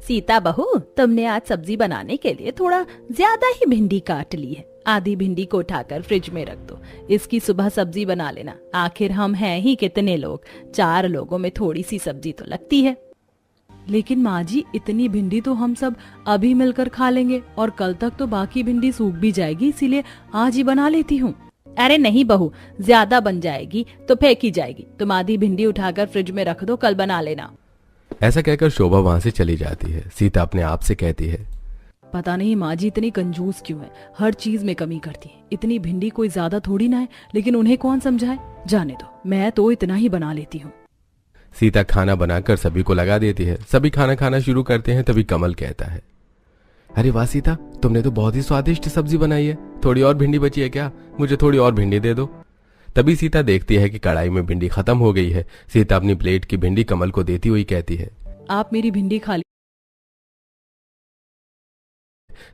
सीता बहू, तुमने आज सब्जी बनाने के लिए थोड़ा ज्यादा ही भिंडी काट ली है। आधी भिंडी को उठाकर फ्रिज में रख दो, इसकी सुबह सब्जी बना लेना। आखिर हम हैं ही कितने लोग, 4 लोगों में थोड़ी सी सब्जी तो लगती है। लेकिन माँ जी, इतनी भिंडी तो हम सब अभी मिलकर खा लेंगे और कल तक तो बाकी भिंडी सूख भी जाएगी, इसीलिए आज ही बना लेती हूँ। अरे नहीं बहू, ज्यादा बन जाएगी तो फेंकी जाएगी। तुम आधी भिंडी उठाकर फ्रिज में रख दो, कल बना लेना। ऐसा कहकर शोभा वहां से चली जाती है। सीता अपने आप से कहती है, पता नहीं माँ जी इतनी कंजूस क्यों है, हर चीज में कमी करती है। इतनी भिंडी कोई ज्यादा थोड़ी ना है, लेकिन उन्हें कौन समझाए। जाने दो, मैं तो इतना ही बना लेती हूँ। सीता खाना बनाकर सभी को लगा देती है। सभी खाना खाना शुरू करते हैं। तभी कमल कहता है, अरे वाह सीता, तुमने तो बहुत ही स्वादिष्ट सब्जी बनाई है। थोड़ी और भिंडी बची है क्या? मुझे थोड़ी और भिंडी दे दो। तभी सीता देखती है कि कढ़ाई में भिंडी खत्म हो गई है। सीता अपनी प्लेट की भिंडी कमल को देती हुई कहती है, आप मेरी भिंडी खा ली।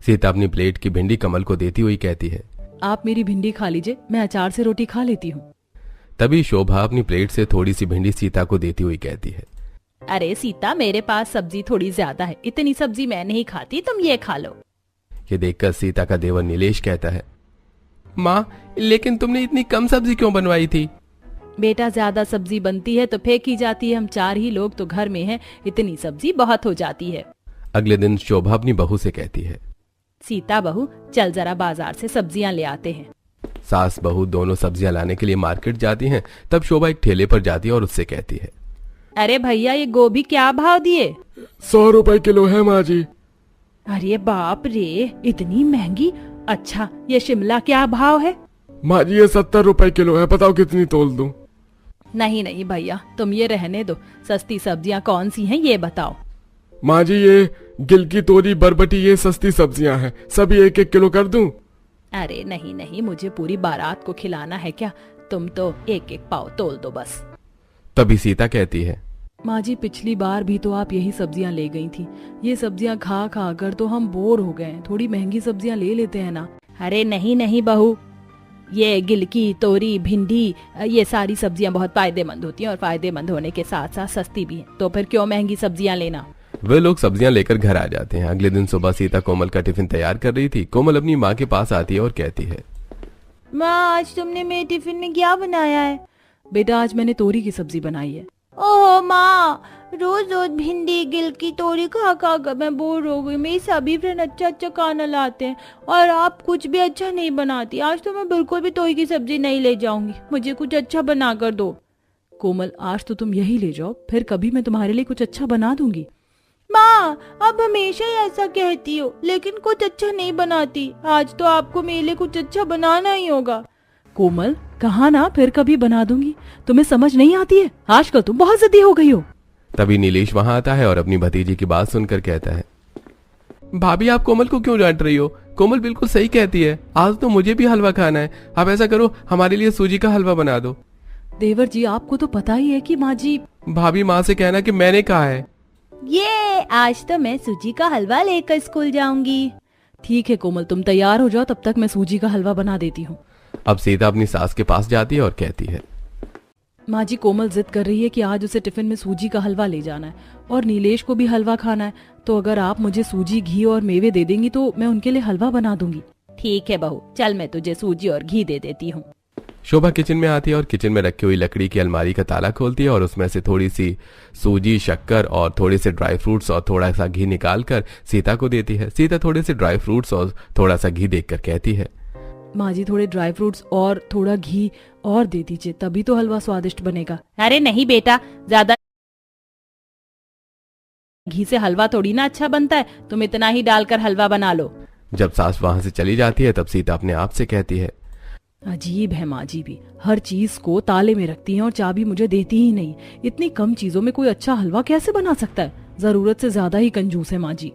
सीता अपनी प्लेट की भिंडी कमल को देती हुई कहती है, आप मेरी भिंडी खा लीजिए, मैं अचार से रोटी खा लेती हूँ। तभी शोभा अपनी प्लेट से थोड़ी सी भिंडी सीता को देती हुई कहती है, अरे सीता, मेरे पास सब्जी थोड़ी ज्यादा है, इतनी सब्जी मैं नहीं खाती, तुम ये खा लो। ये देखकर सीता का देवर नीलेश कहता है, माँ, लेकिन तुमने इतनी कम सब्जी क्यों बनवाई थी? बेटा, ज्यादा सब्जी बनती है तो फेंकी जाती है। हम 4 ही लोग तो घर में हैं, इतनी सब्जी बहुत हो जाती है। अगले दिन शोभा अपनी बहू से कहती है, सीता बहू, चल जरा बाजार से सब्जियां ले आते हैं। सास बहू दोनों सब्जियां लाने के लिए मार्केट जाती हैं। तब शोभा एक ठेले पर जाती है और उससे कहती है, अरे भैया, ये गोभी क्या भाव दिए? 100 रुपए किलो है माँ जी। अरे बाप रे, इतनी महंगी। अच्छा, ये शिमला क्या भाव है? माँ जी, ये 70 रुपए किलो है, बताओ कितनी तोल दूं? नहीं नहीं भैया, तुम ये रहने दो। सस्ती सब्जियां कौन सी हैं ये बताओ। माँ जी, ये गिलकी, तोरी, बरबटी, ये सस्ती सब्जियां हैं, सभी 1-1 किलो कर दूं? अरे नहीं नहीं, मुझे पूरी बारात को खिलाना है क्या? तुम तो 1-1 पाव तोल दो बस। तभी सीता कहती है, माँ जी, पिछली बार भी तो आप यही सब्जियां ले गई थी। ये सब्जियां खा खा कर तो हम बोर हो गए, थोड़ी महंगी सब्जियां ले लेते हैं ना। अरे नहीं नहीं बहू, ये गिलकी, तोरी, भिंडी, ये सारी सब्जियां बहुत फायदेमंद होती हैं और फायदेमंद होने के साथ साथ सस्ती भी हैं। तो फिर क्यों महंगी सब्जियां लेना। वे लोग सब्जियां लेकर घर आ जाते हैं। अगले दिन सुबह सीता कोमल का टिफिन तैयार कर रही थी। कोमल अपनी माँ के पास आती है और कहती है, माँ, आज तुमने मेरे टिफिन में क्या बनाया है? बेटा, आज मैंने तोरी की सब्जी बनाई है। ओह माँ, रोज रोज भिंडी, गिलकी, तोरी खा खा कर मैं बोर हो गई। मेरी सभी फ्रेंड अच्छा अच्छा खाना लाते हैं और आप कुछ भी अच्छा नहीं बनाती। आज तो मैं बिल्कुल भी तोरी की सब्जी नहीं ले जाऊंगी, मुझे कुछ अच्छा बना कर दो। कोमल, आज तो तुम यही ले जाओ, फिर कभी मैं तुम्हारे लिए कुछ अच्छा बना दूंगी। माँ, आप हमेशा ही ऐसा कहती हो, लेकिन कुछ अच्छा नहीं बनाती। आज तो आपको मेरे लिए कुछ अच्छा बनाना ही होगा। कोमल, कहा ना फिर कभी बना दूंगी, तुम्हें समझ नहीं आती है? आजकल तुम बहुत जिद्दी हो गई हो। तभी नीलेश वहां आता है और अपनी भतीजी की बात सुनकर कहता है, भाभी, आप कोमल को क्यों डांट रही हो? कोमल बिल्कुल सही कहती है। आज तो मुझे भी हलवा खाना है। आप ऐसा करो, हमारे लिए सूजी का हलवा बना दो। देवर जी, आपको तो पता ही है कि माँ जी। भाभी, माँ से कहना कि मैंने कहा है। ये आज तो मैं सूजी का हलवा लेकर स्कूल जाऊंगी। ठीक है कोमल, तुम तैयार हो जाओ, तब तक मैं सूजी का हलवा बना देती हूँ। अब सीता अपनी सास के पास जाती है और कहती है, माँ जी, कोमल जिद कर रही है कि आज उसे टिफिन में सूजी का हलवा ले जाना है और नीलेश को भी हलवा खाना है। तो अगर आप मुझे सूजी, घी और मेवे दे देंगी तो मैं उनके लिए हलवा बना दूंगी। ठीक है बहू, चल मैं तुझे सूजी और घी दे देती हूँ। शोभा किचन में आती है और किचन में रखी हुई लकड़ी की अलमारी का ताला खोलती है और उसमें से थोड़ी सी सूजी, शक्कर और थोड़े से ड्राई फ्रूट्स और थोड़ा सा घी निकालकर सीता को देती है। सीता थोड़े से ड्राई फ्रूट्स और थोड़ा सा घी देखकर कहती है, माँ जी, थोड़े ड्राई फ्रूट्स और थोड़ा घी और दे दीजिए, तभी तो हलवा स्वादिष्ट बनेगा। अरे नहीं बेटा, ज्यादा घी से हलवा थोड़ी ना अच्छा बनता है, तुम इतना ही डालकर हलवा बना लो। जब सास वहां से चली जाती है तब सीता अपने आप से कहती है, अजीब है माँ जी भी, हर चीज को ताले में रखती हैं और चाबी मुझे देती ही नहीं। इतनी कम चीजों में कोई अच्छा हलवा कैसे बना सकता है? जरूरत से ज्यादा ही कंजूस है माँ जी।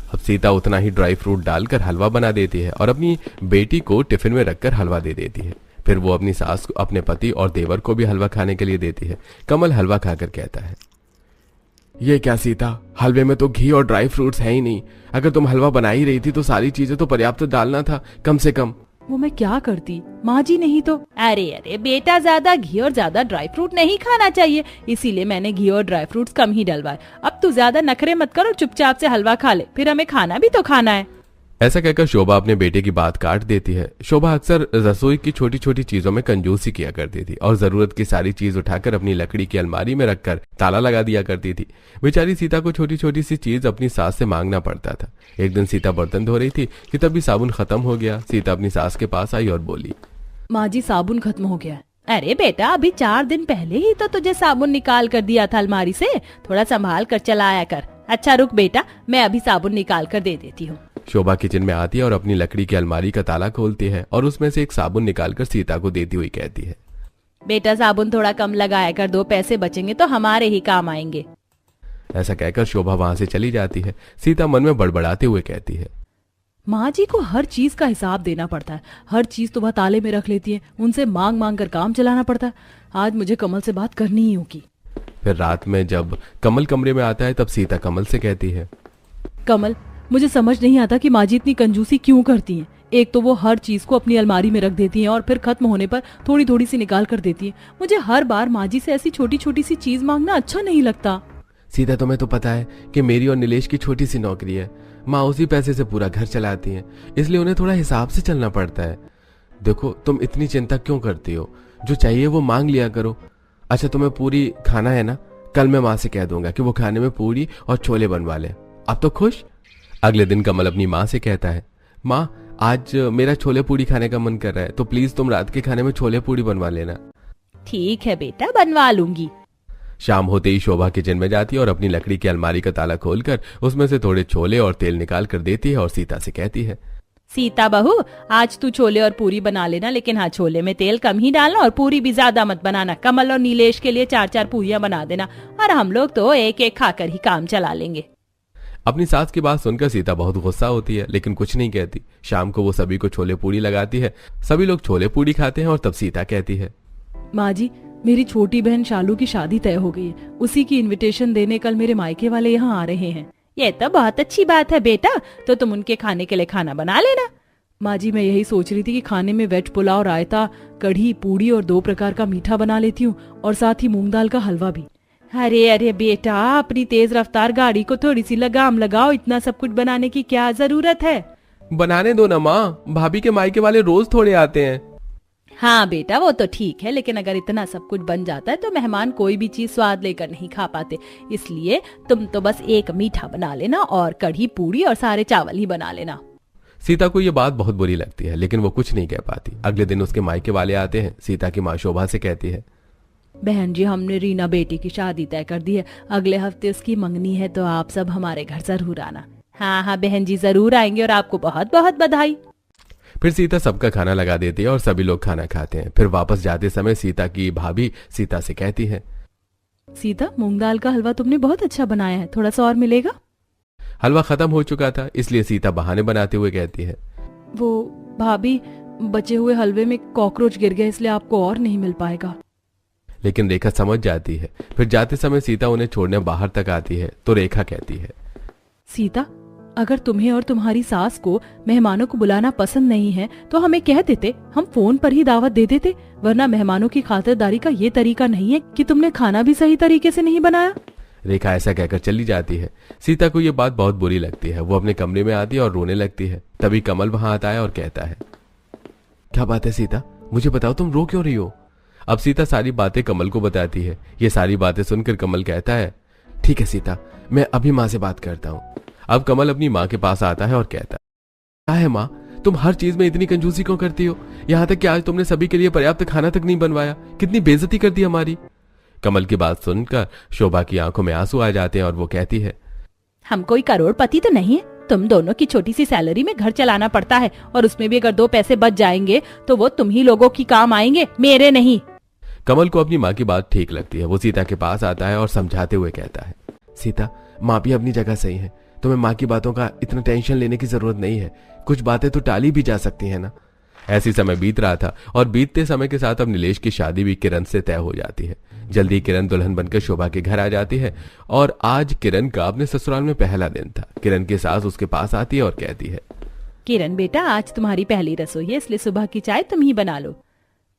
अब सीता उतना ही ड्राई फ्रूट डालकर हलवा बना देती है और अपनी बेटी को टिफिन में रखकर हलवा दे देती है। फिर वो अपनी सास को, अपने पति और देवर को भी हलवा खाने के लिए देती है। कमल हलवा खाकर कहता है, ये क्या सीता, हलवे में तो घी और ड्राई फ्रूट्स है ही नहीं। अगर तुम हलवा बना ही रही थी तो सारी चीजें तो पर्याप्त डालना था कम से कम। वो मैं क्या करती, माँ जी नहीं तो। अरे अरे बेटा, ज्यादा घी और ज्यादा ड्राई फ्रूट नहीं खाना चाहिए, इसीलिए मैंने घी और ड्राई फ्रूट्स कम ही डलवाए। अब तू ज्यादा नखरे मत कर और चुपचाप से हलवा खा ले, फिर हमें खाना भी तो खाना है। ऐसा कहकर शोभा अपने बेटे की बात काट देती है। शोभा अक्सर रसोई की छोटी छोटी चीजों में कंजूसी किया करती थी और जरूरत की सारी चीज उठाकर अपनी लकड़ी की अलमारी में रखकर ताला लगा दिया करती थी। बेचारी सीता को छोटी छोटी सी चीज अपनी सास से मांगना पड़ता था। एक दिन सीता बर्तन धो रही थी कि तभी साबुन खत्म हो गया। सीता अपनी सास के पास आई और बोली, माँ जी साबुन खत्म हो गया है। अरे बेटा, अभी 4 दिन पहले ही तो तुझे साबुन निकाल कर दिया था अलमारी से, थोड़ा संभाल कर चलाया कर। अच्छा रुक बेटा, मैं अभी साबुन निकाल कर दे देती हूँ। शोभा किचन में आती है और अपनी लकड़ी की अलमारी का ताला खोलती है और उसमें से एक साबुन निकालकर सीता को देती हुई कहती है, बेटा साबुन थोड़ा कम लगाया कर, 2 पैसे बचेंगे तो हमारे ही काम आएंगे। ऐसा कहकर शोभा वहां से चली जाती है। सीता मन में बड़बड़ाते हुए कहती है, माँ जी को हर चीज का हिसाब देना पड़ता है, हर चीज तो वह ताले में रख लेती है, उनसे मांग मांग कर काम चलाना पड़ता है। आज मुझे कमल से बात करनी ही होगी। फिर रात में जब कमल कमरे में आता है तब सीता कमल से कहती है, कमल, मुझे समझ नहीं आता कि माँ जी इतनी कंजूसी क्यों करती हैं। एक तो वो हर चीज को अपनी अलमारी में रख देती हैं और फिर खत्म होने पर थोड़ी थोड़ी सी निकाल कर देती हैं। मुझे हर बार माँ जी से ऐसी छोटी छोटी सी चीज मांगना अच्छा नहीं लगता। सीता, तुम्हें तो पता है कि मेरी और नीलेश की छोटी सी नौकरी है। माँ उसी पैसे से पूरा घर चलाती हैं, इसलिए उन्हें थोड़ा हिसाब से चलना पड़ता है। देखो, तुम इतनी चिंता क्यों करती हो? जो चाहिए वो मांग लिया करो। अच्छा, तुम्हें पूरी खाना है ना? कल मैं माँ से कह दूंगा कि वो खाने में पूरी और छोले बनवा ले। अब तो खुश? अगले दिन कमल अपनी माँ से कहता है, माँ आज मेरा छोले पूरी खाने का मन कर रहा है, तो प्लीज तुम रात के खाने में छोले पूरी बनवा लेना। ठीक है बेटा, बनवा लूंगी। शाम होते ही शोभा किचन में जाती है और अपनी लकड़ी की अलमारी का ताला खोलकर उसमें से थोड़े छोले और तेल निकाल कर देती है और सीता से कहती है, सीता बहू, आज तू छोले और पूरी बना लेना, लेकिन हाँ, छोले में तेल कम ही डालना और पूरी भी ज्यादा मत बनाना। कमल और नीलेश के लिए 4-4 पूरियां बना देना और हम लोग तो एक एक खाकर ही काम चला लेंगे। अपनी सास की बात सुनकर सीता बहुत गुस्सा होती है, लेकिन कुछ नहीं कहती। शाम को वो सभी को छोले पूरी लगाती है। सभी लोग छोले पूरी खाते हैं और तब सीता कहती है, माँ जी, मेरी छोटी बहन शालू की शादी तय हो गई है, उसी की इनविटेशन देने कल मेरे मायके वाले यहाँ आ रहे हैं। ये तो बहुत अच्छी बात है बेटा, तो तुम उनके खाने के लिए खाना बना लेना। माँ जी, मैं यही सोच रही थी कि खाने में वेज पुलाव, रायता, कढ़ी, पूड़ी और 2 प्रकार का मीठा बना लेती हूँ और साथ ही मूंग दाल का हलवा भी। अरे अरे बेटा, अपनी तेज रफ्तार गाड़ी को थोड़ी सी लगाम लगाओ, इतना सब कुछ बनाने की क्या जरूरत है? बनाने दो ना माँ, भाभी के मायके वाले रोज थोड़े आते हैं। हाँ बेटा, वो तो ठीक है, लेकिन अगर इतना सब कुछ बन जाता है तो मेहमान कोई भी चीज स्वाद लेकर नहीं खा पाते। इसलिए तुम तो बस एक मीठा बना लेना और कढ़ी, पूड़ी और सारे चावल ही बना लेना। सीता को ये बात बहुत बुरी लगती है, लेकिन वो कुछ नहीं कह पाती। अगले दिन उसके मायके वाले आते हैं। सीता की माँ शोभा से कहती है, बहन जी, हमने रीना बेटी की शादी तय कर दी है, अगले हफ्ते उसकी मंगनी है, तो आप सब हमारे घर जरूर आना। हाँ हाँ बहन जी, जरूर आएंगे और आपको बहुत बहुत बधाई। फिर सीता सबका खाना लगा देती है और सभी लोग खाना खाते हैं। फिर वापस जाते समय सीता की भाभी सीता से कहती है, सीता, मूंग दाल का हलवा तुमने बहुत अच्छा बनाया है, थोड़ा सा और मिलेगा? हलवा खत्म हो चुका था, इसलिए सीता बहाने बनाते हुए कहती है, वो भाभी, बचे हुए हलवे में कॉकरोच गिर गए, इसलिए आपको और नहीं मिल पाएगा। लेकिन रेखा समझ जाती है। फिर जाते समय सीता उन्हें छोड़ने बाहर तक आती है तो रेखा कहती है, सीता, अगर तुम्हें और तुम्हारी सास को मेहमानों को बुलाना पसंद नहीं है तो हमें कह देते, हम फोन पर ही दावत दे देते, वरना मेहमानों की खातिरदारी का ये तरीका नहीं है कि तुमने खाना भी सही तरीके से नहीं बनाया। रेखा ऐसा कहकर चली जाती है। सीता को ये बात बहुत बुरी लगती है। वो अपने कमरे में आती है और रोने लगती है। तभी कमल वहां आता है और कहता है, क्या बात है सीता, मुझे बताओ, तुम रो क्यों रही हो? अब सीता सारी बातें कमल को बताती है। ये सारी बातें सुनकर कमल कहता है, ठीक है सीता, मैं अभी माँ से बात करता हूँ। अब कमल अपनी माँ के पास आता है और कहता है, क्या है माँ, तुम हर चीज में इतनी कंजूसी क्यों करती हो? यहाँ तक कि आज तुमने सभी के लिए पर्याप्त खाना तक नहीं बनवाया, कितनी बेइज्जती कर दी हमारी। कमल की बात सुनकर शोभा की आंखों में आंसू आ जाते हैं और वो कहती है, हम कोई करोड़पति तो नहीं है, तुम दोनों की छोटी सी सैलरी में घर चलाना पड़ता है, और उसमें भी अगर 2 पैसे बच जाएंगे तो वो तुम ही लोगों की काम आएंगे, मेरे नहीं। कमल को अपनी माँ की बात ठीक लगती है। वो सीता के पास आता है और समझाते हुए कहता है, सीता, माँ भी अपनी जगह सही है, तुम्हें माँ की बातों का इतना टेंशन लेने की जरूरत नहीं है, कुछ बातें तो टाली भी जा सकती है ना। ऐसी समय बीत रहा था और बीतते समय के साथ अब नीलेश की शादी भी किरण से तय हो जाती है। जल्दी किरण दुल्हन बनकर शोभा के घर आ जाती है और आज किरण का अपने ससुराल में पहला दिन था। किरण की सास उसके पास आती है और कहती है, किरण बेटा, आज तुम्हारी पहली रसोई है, इसलिए सुबह की चाय तुम ही बना लो।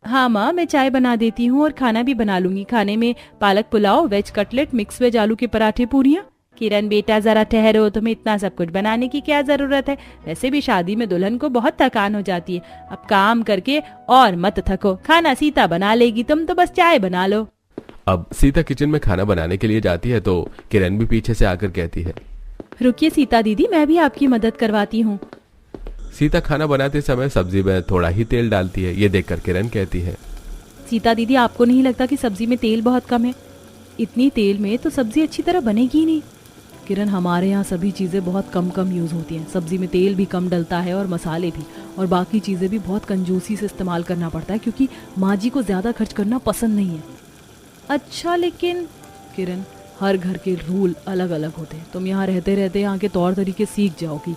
हाँ माँ, मैं चाय बना देती हूँ और खाना भी बना लूंगी। खाने में पालक pulao, veg cutlet, mix veg आलू के पराठे, पूरियाँ। किरण बेटा जरा ठहरो, तुम्हें इतना सब कुछ बनाने की क्या जरूरत है? वैसे भी शादी में दुल्हन को बहुत थकान हो जाती है। अब काम करके और मत थको, खाना सीता बना लेगी, तुम तो बस चाय बना लो। अब सीता किचन में खाना बनाने के लिए जाती है तो किरण भी पीछे से आकर कहती है, रुकिए सीता दीदी, मैं भी आपकी मदद करवाती हूँ। सीता खाना बनाते समय सब्जी में थोड़ा ही तेल डालती है। ये देखकर किरण कहती है, सीता दीदी, आपको नहीं लगता कि सब्जी में तेल बहुत कम है? इतनी तेल में तो सब्जी अच्छी तरह बनेगी ही नहीं। किरण, हमारे यहाँ सभी चीज़ें बहुत कम कम यूज़ होती हैं। सब्जी में तेल भी कम डलता है और मसाले भी, और बाकी चीज़ें भी बहुत कंजूसी से इस्तेमाल करना पड़ता है, क्योंकि माँ जी को ज़्यादा खर्च करना पसंद नहीं है। अच्छा, लेकिन किरण, हर घर के रूल अलग अलग होते हैं। तुम यहाँ रहते रहते यहाँ के तौर तरीके सीख जाओगी।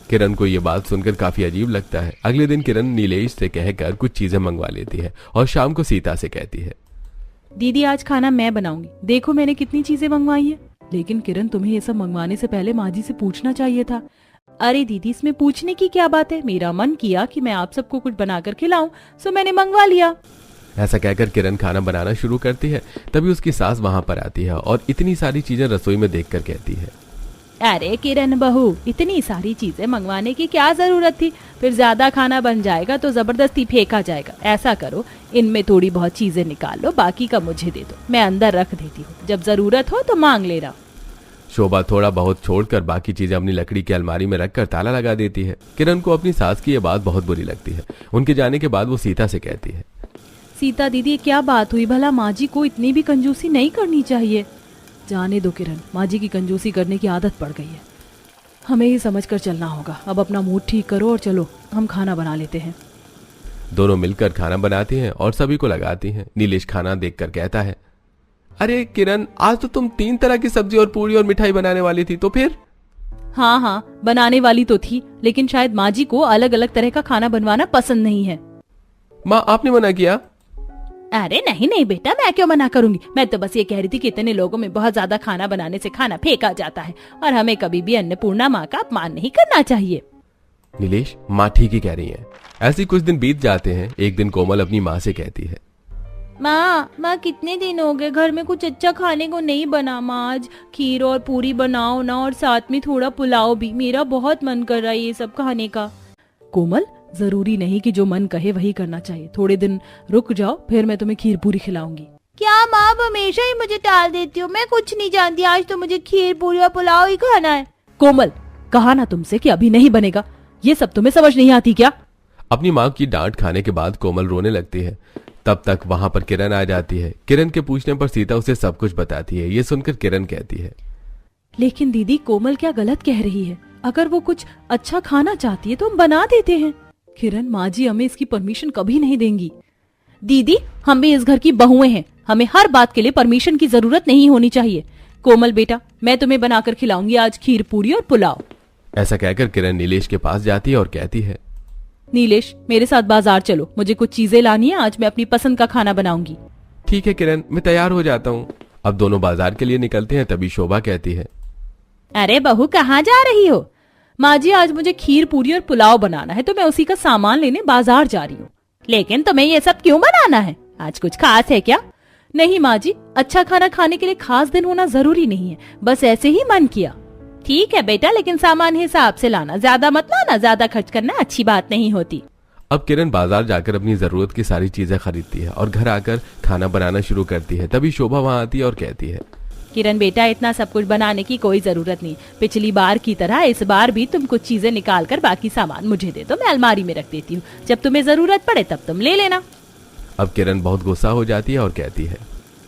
किरण को ये बात सुनकर काफी अजीब लगता है। अगले दिन किरण नीलेश से कहकर कुछ चीजें मंगवा लेती है और शाम को सीता से कहती है, दीदी आज खाना मैं बनाऊंगी, देखो मैंने कितनी चीजें मंगवाई है। लेकिन किरण, तुम्हें ये सब मंगवाने से पहले माँ जी से पूछना चाहिए था। अरे दीदी, इसमें पूछने की क्या बात है? मेरा मन किया कि मैं आप सबको कुछ बनाकर खिलाऊं, सो मैंने मंगवा लिया। ऐसा कहकर किरण खाना बनाना शुरू करती है। तभी उसकी सास वहां पर आती है और इतनी सारी चीजें रसोई में देखकर कहती है, अरे किरण बहू, इतनी सारी चीजें मंगवाने की क्या जरूरत थी? फिर ज्यादा खाना बन जाएगा तो जबरदस्ती फेंका जाएगा। ऐसा करो, इनमें थोड़ी बहुत चीजें निकाल लो, बाकी का मुझे दे दो, मैं अंदर रख देती हूँ, जब जरूरत हो तो मांग लेना। शोभा थोड़ा बहुत छोड़कर बाकी चीजें अपनी लकड़ी की अलमारी में रखकर ताला लगा देती है। किरण को अपनी सास की यह बात बहुत बुरी लगती है। उनके जाने के बाद वो सीता से कहती है, सीता दीदी, क्या बात हुई भला? माँ जी को इतनी भी कंजूसी नहीं करनी चाहिए। जाने दो किरण, माँ जी की कंजूसी करने की आदत पड़ गई है। हमें ही समझकर चलना होगा। अब अपना मूड ठीक करो और चलो हम खाना बना लेते हैं। दोनों मिलकर खाना बनाती हैं और सभी को लगाती हैं। नीलेश खाना देखकर कहता है, अरे किरण, आज तो तुम 3 तरह की सब्जी और पूरी और मिठाई बनाने वाली थी, तो फिर? हाँ, बनाने वाली तो थी, लेकिन शायद माँ जी को अलग अलग तरह का खाना बनवाना पसंद नहीं है। माँ, आपने मना किया? अरे नहीं बेटा, मैं क्यों मना करूंगी? मैं तो बस ये कह रही थी कि इतने लोगों में बहुत ज्यादा खाना बनाने से खाना फेंका जाता है और हमें कभी भी अन्नपूर्णा माँ का अपमान नहीं करना चाहिए। नीलेश, माँ ठीक ही कह रही हैं। ऐसे कुछ दिन बीत जाते हैं। एक दिन कोमल अपनी माँ से कहती है, माँ कितने दिन हो गए घर में कुछ अच्छा खाने को नहीं बना। माँ आज खीर और पूरी बनाओ ना, और साथ में थोड़ा पुलाव भी, मेरा बहुत मन कर रहा है ये सब खाने का। कोमल, जरूरी नहीं कि जो मन कहे वही करना चाहिए। थोड़े दिन रुक जाओ, फिर मैं तुम्हें खीर पूरी खिलाऊंगी। क्या माँ, आप हमेशा ही मुझे टाल देती हो? मैं कुछ नहीं जानती, आज तो मुझे खीर पूरी और पुलाव ही खाना है। कोमल, कहा ना तुमसे कि अभी नहीं बनेगा। ये सब तुम्हें समझ नहीं आती क्या? अपनी माँ की डांट खाने के बाद कोमल रोने लगती है। तब तक वहां पर किरण आ जाती है। किरण के पूछने पर सीता उसे सब कुछ बताती है। ये सुनकर किरण कहती है, लेकिन दीदी, कोमल क्या गलत कह रही है? अगर वो कुछ अच्छा खाना चाहती है तो हम बना देते हैं। किरण, माँ जी हमें इसकी परमिशन कभी नहीं देंगी। दीदी, हम भी इस घर की बहुएं हैं, हमें हर बात के लिए परमिशन की जरूरत नहीं होनी चाहिए। कोमल बेटा, मैं तुम्हें बनाकर खिलाऊंगी आज खीर पूरी और पुलाव। ऐसा कहकर किरण नीलेश के पास जाती है और कहती है, नीलेश, मेरे साथ बाजार चलो, मुझे कुछ चीजें लानी है, आज मैं अपनी पसंद का खाना बनाऊंगी। ठीक है किरण, मैं तैयार हो जाता हूँ। अब दोनों बाजार के लिए निकलते हैं। तभी शोभा कहती है, अरे बहू, कहाँ जा रही हो? माँ जी, आज मुझे खीर पूरी और पुलाव बनाना है तो मैं उसी का सामान लेने बाजार जा रही हूँ। लेकिन तुम्हें ये सब क्यों बनाना है? आज कुछ खास है क्या? नहीं माँ जी, अच्छा खाना खाने के लिए खास दिन होना जरूरी नहीं है, बस ऐसे ही मन किया। ठीक है बेटा, लेकिन सामान हिसाब से लाना, ज्यादा मत लाना, ज्यादा खर्च करना अच्छी बात नहीं होती। अब किरण बाजार जाकर अपनी जरूरत की सारी चीजें खरीदती है और घर आकर खाना बनाना शुरू करती है। तभी शोभा वहां आती है और कहती है, किरण बेटा, इतना सब कुछ बनाने की कोई जरूरत नहीं। पिछली बार की तरह इस बार भी तुम कुछ चीजें निकाल कर बाकी सामान मुझे दे दो, मैं अलमारी में रख देती हूँ, जब तुम्हें जरूरत पड़े तब तुम ले लेना। अब किरण बहुत गुस्सा हो जाती है और कहती है,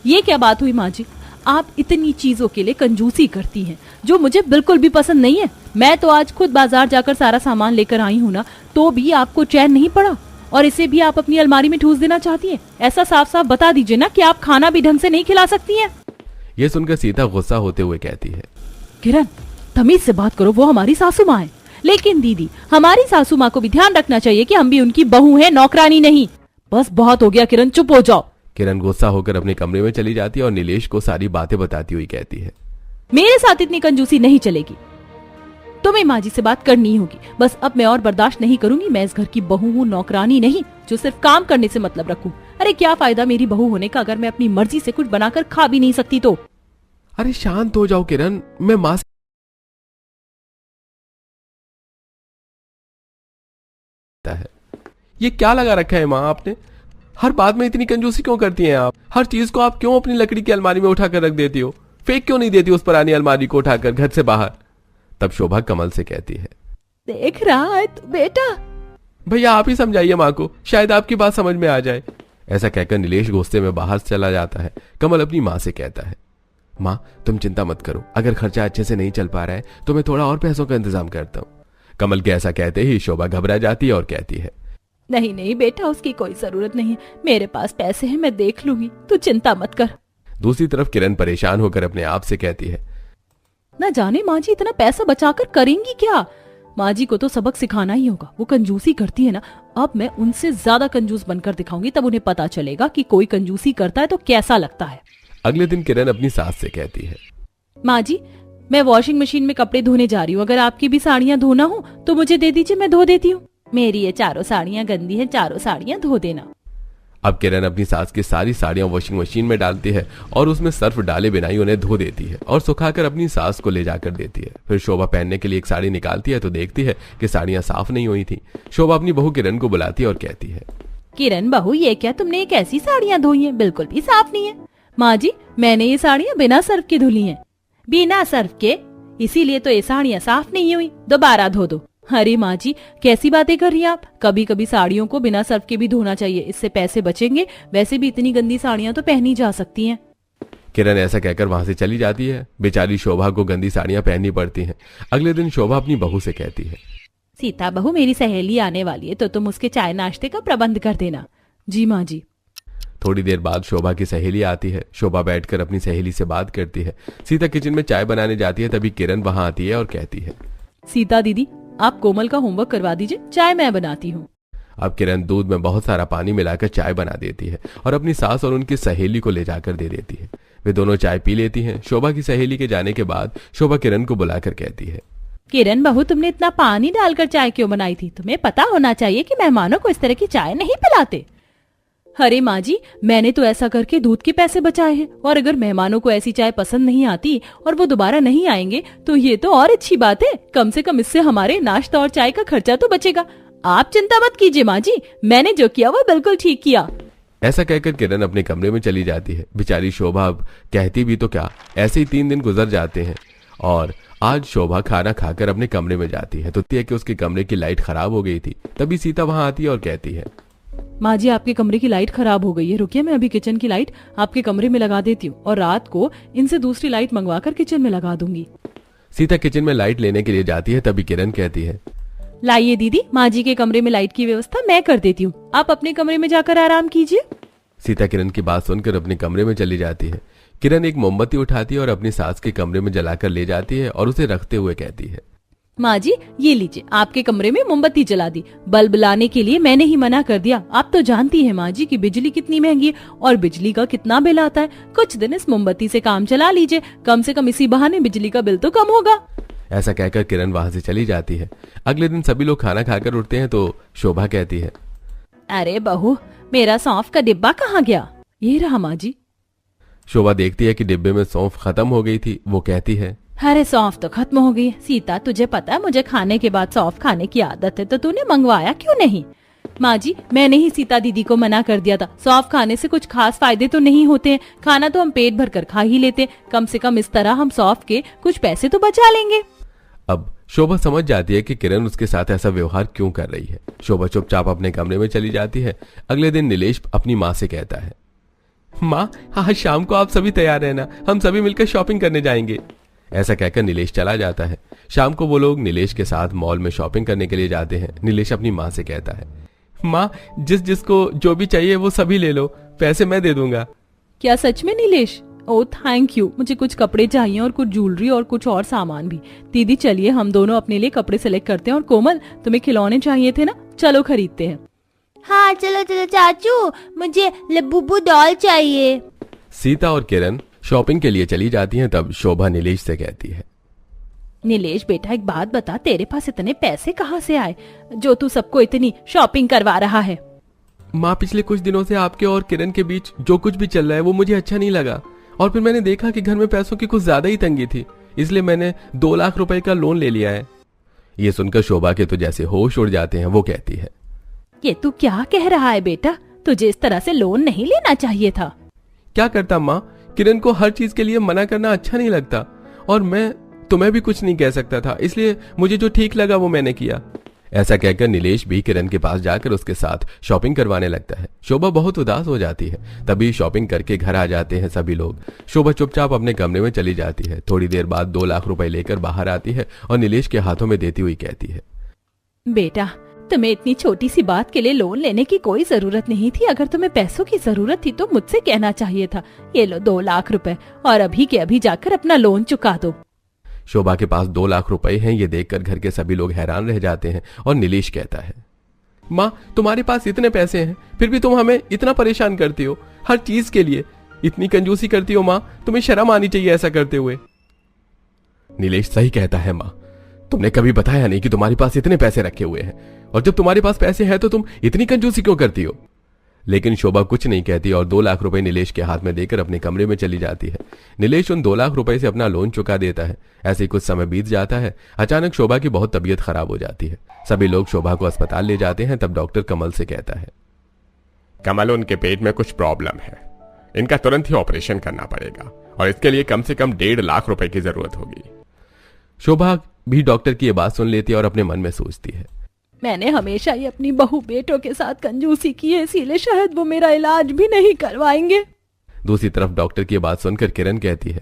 ये क्या बात हुई माँ जी? आप इतनी चीजों के लिए कंजूसी करती हैं जो मुझे बिल्कुल भी पसंद नहीं है। मैं तो आज खुद बाजार जाकर सारा सामान लेकर आई हूँ ना, तो भी आपको चैन नहीं पड़ा, और इसे भी आप अपनी अलमारी में ठूस देना चाहती हैं। ऐसा साफ साफ बता दीजिए ना कि आप खाना भी ढंग से नहीं खिला सकती हैं। ये सुनकर सीता गुस्सा होते हुए कहती है, किरण, तमीज से बात करो, वो हमारी सासू माँ है। लेकिन दीदी, हमारी सासू माँ को भी ध्यान रखना चाहिए कि हम भी उनकी बहू हैं, नौकरानी नहीं। बस बहुत हो गया किरण, चुप हो जाओ। किरण गुस्सा होकर अपने कमरे में चली जाती है और नीलेश को सारी बातें बताती हुई कहती है, मेरे साथ इतनी कंजूसी नहीं चलेगी। तुम्हें माँ जी से बात करनी होगी। बस अब मैं और बर्दाश्त नहीं करूंगी। मैं इस घर की बहू हूँ, नौकरानी नहीं जो सिर्फ काम करने से मतलब रखूं। अरे क्या फायदा मेरी बहू होने का अगर मैं अपनी मर्जी से कुछ बनाकर खा भी नहीं सकती तो। अरे शांत हो जाओ किरण, मैं माँ से है। ये क्या लगा रखा है माँ आपने? हर बात में इतनी कंजूसी क्यों करती हैं आप? हर चीज को आप क्यों अपनी लकड़ी की अलमारी में उठाकर रख देती हो? फेंक क्यों नहीं देती उस पुरानी अलमारी को उठाकर घर से बाहर? तब शोभा कमल से कहती है, देख रहा है तू बेटा? भैया आप ही समझाइए माँ को, शायद आपकी बात समझ में आ जाए। ऐसा कहकर नीलेश गुस्से में बाहर चला जाता है। कमल अपनी माँ से कहता है, माँ तुम चिंता मत करो, अगर खर्चा अच्छे से नहीं चल पा रहा है तो मैं थोड़ा और पैसों का इंतजाम करता हूँ। कमल के ऐसा कहते ही शोभा घबरा जाती है और कहती है, नहीं नहीं बेटा, उसकी कोई जरूरत नहीं है, मेरे पास पैसे हैं, मैं देख लूंगी, तू चिंता मत कर। दूसरी तरफ किरण परेशान होकर अपने आप से कहती है, न जाने माँ जी इतना पैसा बचाकर करेंगी क्या? माँ जी को तो सबक सिखाना ही होगा, वो कंजूसी करती है ना। अब मैं उनसे ज्यादा कंजूस बनकर दिखाऊंगी, तब उन्हें पता चलेगा कि कोई कंजूसी करता है तो कैसा लगता है। अगले दिन किरण अपनी सास से कहती है, माँ जी मैं वॉशिंग मशीन में कपड़े धोने जा रही हूँ, अगर आपकी भी साड़ियाँ धोना हो तो मुझे दे दीजिए, मैं धो देती हूँ। मेरी ये चारों साड़ियाँ गंदी हैं, चारों साड़ियाँ धो देना। अब किरण अपनी सास की सारी साड़ियां वॉशिंग मशीन में डालती है और उसमें सर्फ डाले बिना ही उन्हें धो देती है और सुखाकर अपनी सास को ले जाकर देती है। फिर शोभा पहनने के लिए एक साड़ी निकालती है तो देखती है कि साड़ियां साफ नहीं हुई थी। शोभा अपनी बहू किरण को बुलाती है और कहती है, किरण बहू ये क्या तुमने एक ऐसी साड़ियाँ धोई हैं, बिल्कुल भी साफ नहीं है। माँ जी मैंने ये साड़ियाँ बिना सर्फ के धुली हैं। बिना सर्फ के? इसीलिए तो ये साड़ियाँ साफ नहीं हुई, दोबारा धो दो। अरे माँ जी कैसी बातें कर रही हैं आप? कभी कभी साड़ियों को बिना सर्फ के भी धोना चाहिए, इससे पैसे बचेंगे। वैसे भी इतनी गंदी साड़ियाँ तो पहनी जा सकती हैं। किरण ऐसा कहकर वहां से चली जाती है। बेचारी शोभा को गंदी साड़ियां पहननी पड़ती हैं। अगले दिन शोभा अपनी बहू से कहती है, सीता बहू मेरी सहेली आने वाली है तो तुम उसके चाय नाश्ते का प्रबंध कर देना। जी माँ जी। थोड़ी देर बाद शोभा की सहेली आती है। शोभा बैठकर अपनी सहेली से बात करती है। सीता किचन में चाय बनाने जाती है, तभी किरण वहां आती है और कहती है, सीता दीदी आप कोमल का होमवर्क करवा दीजिए, चाय मैं बनाती हूँ। अब किरण दूध में बहुत सारा पानी मिलाकर चाय बना देती है और अपनी सास और उनकी सहेली को ले जाकर दे देती है। वे दोनों चाय पी लेती हैं। शोभा की सहेली के जाने के बाद शोभा किरण को बुलाकर कहती है, किरण बहू तुमने इतना पानी डालकर चाय क्यों बनाई थी? तुम्हें पता होना चाहिए कि मेहमानों को इस तरह की चाय नहीं पिलाते। अरे माँ जी मैंने तो ऐसा करके दूध के पैसे बचाए हैं, और अगर मेहमानों को ऐसी चाय पसंद नहीं आती और वो दोबारा नहीं आएंगे तो ये तो और अच्छी बात है। कम से कम इससे हमारे नाश्ता और चाय का खर्चा तो बचेगा। आप चिंता मत कीजिए माँ जी, मैंने जो किया वो बिल्कुल ठीक किया। ऐसा कहकर किरण अपने कमरे में चली जाती है। बेचारी शोभा अब कहती भी तो क्या, ऐसे ही 3 दिन गुजर जाते हैं और आज शोभा खाना खाकर अपने कमरे में जाती है तो कि उसके कमरे की लाइट खराब हो गई थी। तभी सीता वहां आती है और कहती है, माँ जी आपके कमरे की लाइट खराब हो गई है, रुकिए मैं अभी किचन की लाइट आपके कमरे में लगा देती हूँ और रात को इनसे दूसरी लाइट मंगवाकर किचन में लगा दूंगी। सीता किचन में लाइट लेने के लिए जाती है। तभी किरण कहती है, लाइए दीदी माँ जी के कमरे में लाइट की व्यवस्था मैं कर देती हूँ, आप अपने कमरे में जाकर आराम कीजिए। सीता किरण की बात सुनकर अपने कमरे में चली जाती है। किरण एक मोमबत्ती उठाती है और अपनी सास के कमरे में जलाकर ले जाती है और उसे रखते हुए कहती है, माँ जी ये लीजिए, आपके कमरे में मोमबत्ती जला दी। बल्ब लाने के लिए मैंने ही मना कर दिया। आप तो जानती है माँ जी कि बिजली कितनी महंगी है और बिजली का कितना बिल आता है। कुछ दिन इस मोमबत्ती से काम चला लीजिए, कम से कम इसी बहाने बिजली का बिल तो कम होगा। ऐसा कहकर किरण वहां से चली जाती है। अगले दिन सभी लोग खाना खाकर उठते हैं तो शोभा कहती है, अरे बहू मेरा सौंफ का डिब्बा कहाँ गया? ये रहा माँ जी। शोभा देखती है कि डिब्बे में सौंफ खत्म हो गई थी। वो कहती है, अरे सौंफ तो खत्म हो गई। सीता तुझे पता है मुझे खाने के बाद सौंफ खाने की आदत है, तो तूने मंगवाया क्यों नहीं? माँ जी मैंने ही सीता दीदी को मना कर दिया था, सौंफ खाने से कुछ खास फायदे तो नहीं होते हैं, खाना तो हम पेट भर कर खा ही लेते, कम से कम इस तरह हम सौंफ के कुछ पैसे तो बचा लेंगे। अब शोभा समझ जाती है कि किरण उसके साथ ऐसा व्यवहार क्यों कर रही है। शोभा चुपचाप अपने कमरे में चली जाती है। अगले दिन नीलेश अपनी माँ से कहता है, माँ आज शाम को आप सभी तैयार रहना, हम सभी मिलकर शॉपिंग करने जाएंगे। ऐसा कहकर नीलेश चला जाता है। शाम को वो लोग नीलेश के साथ मॉल में शॉपिंग करने के लिए जाते हैं। नीलेश अपनी माँ से कहता है, माँ जिसको जो भी चाहिए वो सभी ले लो, पैसे मैं दे दूंगा। क्या सच में नीलेश? ओह थैंक यू, मुझे कुछ कपड़े चाहिए और कुछ ज्वेलरी और कुछ और सामान भी। दीदी चलिए हम दोनों अपने लिए कपड़े सेलेक्ट करते हैं, और कोमल तुम्हें खिलौने चाहिए थे ना, चलो खरीदते हैं। हाँ चलो चलो चाचू, मुझे लब्बू डॉल चाहिए। सीता और किरण शॉपिंग के लिए चली जाती हैं। तब शोभा नीलेश से कहती है, नीलेश बेटा एक बात बता, तेरे पास इतने पैसे कहाँ से आए जो तू सबको इतनी शॉपिंग करवा रहा है? माँ, पिछले कुछ दिनों से आपके और किरण के बीच जो कुछ भी चल रहा है वो मुझे अच्छा नहीं लगा, और फिर मैंने देखा कि घर में पैसों की कुछ ज्यादा ही तंगी थी, इसलिए मैंने 2 लाख रुपए का लोन ले लिया है। ये सुनकर शोभा के तो जैसे होश उड़ जाते हैं। वो कहती है, ये तू क्या कह रहा है बेटा? तुझे इस तरह से लोन नहीं लेना चाहिए था। क्या करता माँ, किरण को हर चीज के लिए मना करना अच्छा नहीं लगता, और मैं तुम्हें भी कुछ नहीं कह सकता था, इसलिए मुझे जो ठीक लगा वो मैंने किया। ऐसा कहकर नीलेश भी किरण के पास जाकर उसके साथ शॉपिंग करवाने लगता है। शोभा बहुत उदास हो जाती है। तभी शॉपिंग करके घर आ जाते हैं सभी लोग। शोभा चुपचाप अपने कमरे में चली जाती है। थोड़ी देर बाद 2 लाख रुपए लेकर बाहर आती है और नीलेश के हाथों में देती हुई कहती है, बेटा, तुम्हें इतनी छोटी सी बात के लिए लोन लेने की कोई जरूरत नहीं थी। अगर तुम्हें पैसों की जरूरत थी तो मुझसे कहना चाहिए था। ये लो 2 लाख रुपए, और अभी के अभी जाकर अपना लोन चुका दो। शोभा के पास 2 लाख रुपए हैं। ये देखकर घर के सभी लोग हैरान रह जाते हैं और नीलेश कहता है, माँ, तुम्हारे पास इतने पैसे हैं फिर भी तुम हमें इतना परेशान करती हो, हर चीज के लिए इतनी कंजूसी करती हो। माँ, तुम्हें शर्म आनी चाहिए ऐसा करते हुए। नीलेश सही कहता है माँ, तुमने कभी बताया नहीं कि तुम्हारे पास इतने पैसे रखे हुए हैं, और जब तुम्हारे पास पैसे हैं तो तुम इतनी कंजूसी क्यों करती हो? लेकिन शोभा कुछ नहीं कहती और 2 लाख रुपए नीलेश के हाथ में देकर अपने कमरे में चली जाती है। नीलेश उन 2 लाख रुपए से अपना लोन चुका देता है। ऐसे ही कुछ समय बीत जाता है। अचानक शोभा की बहुत तबीयत खराब हो जाती है। सभी लोग शोभा को अस्पताल ले जाते हैं। तब डॉक्टर कमल से कहता है, कमल, उनके पेट में कुछ प्रॉब्लम है, इनका तुरंत ही ऑपरेशन करना पड़ेगा, और इसके लिए कम से कम 1.5 लाख रुपए की जरूरत होगी। शोभा भी डॉक्टर की ये बात सुन लेती है और अपने मन में सोचती है, मैंने हमेशा ही अपनी बहू बेटों के साथ कंजूसी की है, इसीलिए शायद वो मेरा इलाज भी नहीं करवाएंगे। दूसरी तरफ डॉक्टर की बात सुनकर किरण कहती है,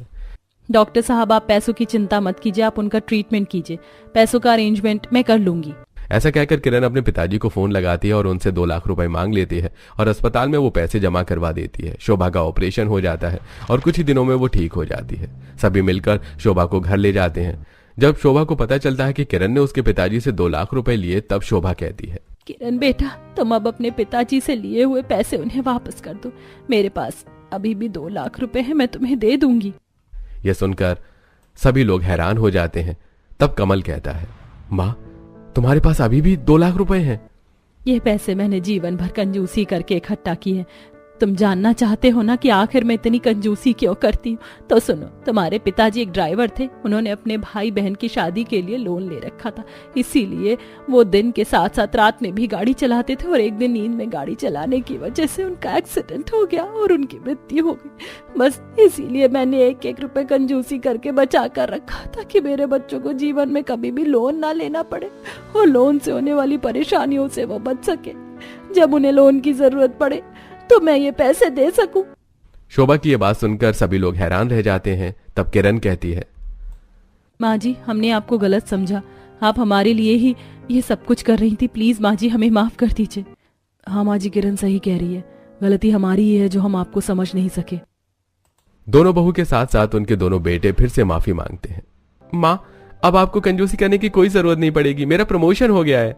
डॉक्टर साहब, आप पैसों की चिंता मत कीजिए, आप उनका ट्रीटमेंट कीजिए, पैसों का अरेंजमेंट मैं कर लूंगी। ऐसा कहकर किरण अपने पिताजी को फोन लगाती है और उनसे 2 लाख रुपए मांग लेती है और अस्पताल में वो पैसे जमा करवा देती है। शोभा का ऑपरेशन हो जाता है और कुछ ही दिनों में वो ठीक हो जाती है। सभी मिलकर शोभा को घर ले जाते हैं। जब शोभा को पता चलता है कि किरण ने उसके पिताजी से 2 लाख रुपए लिए, तब शोभा कहती है, किरण बेटा, तुम अब अपने पिताजी से लिए हुए पैसे उन्हें वापस कर दो। मेरे पास अभी भी 2 लाख रुपए हैं, मैं तुम्हें दे दूंगी। यह सुनकर सभी लोग हैरान हो जाते हैं। तब कमल कहता है, माँ, तुम्हारे पास अभी भी 2 लाख रुपए हैं? ये पैसे मैंने जीवन भर कंजूसी करके इकट्ठा किए हैं। तुम जानना चाहते हो ना कि आखिर मैं इतनी कंजूसी क्यों करती हूँ? तो सुनो, तुम्हारे पिताजी एक ड्राइवर थे। उन्होंने अपने भाई बहन की शादी के लिए लोन ले रखा था, इसीलिए वो दिन के साथ साथ रात में भी गाड़ी चलाते थे, और एक दिन नींद में गाड़ी चलाने की वजह से उनका एक्सीडेंट हो गया और उनकी मृत्यु हो गई। बस इसीलिए मैंने 1-1 रुपए कंजूसी करके बचा कर रखा था कि मेरे बच्चों को जीवन में कभी भी लोन ना लेना पड़े और लोन से होने वाली परेशानियों से वो बच सके। जब उन्हें लोन की जरूरत पड़े तो मैं ये पैसे दे सकूं। शोभा की ये बात सुनकर सभी लोग हैरान रह जाते हैं। तब किरण कहती है, माँ जी, हमने आपको गलत समझा, आप हमारे लिए ही ये सब कुछ कर रही थी। प्लीज माँ जी, हमें माफ कर दीजिए। हाँ माँ जी, किरण सही कह रही है, गलती हमारी ही है जो हम आपको समझ नहीं सके। दोनों बहू के साथ साथ उनके दोनों बेटे फिर से माफी मांगते हैं। माँ, अब आपको कंजूसी करने की कोई जरूरत नहीं पड़ेगी, मेरा प्रमोशन हो गया है।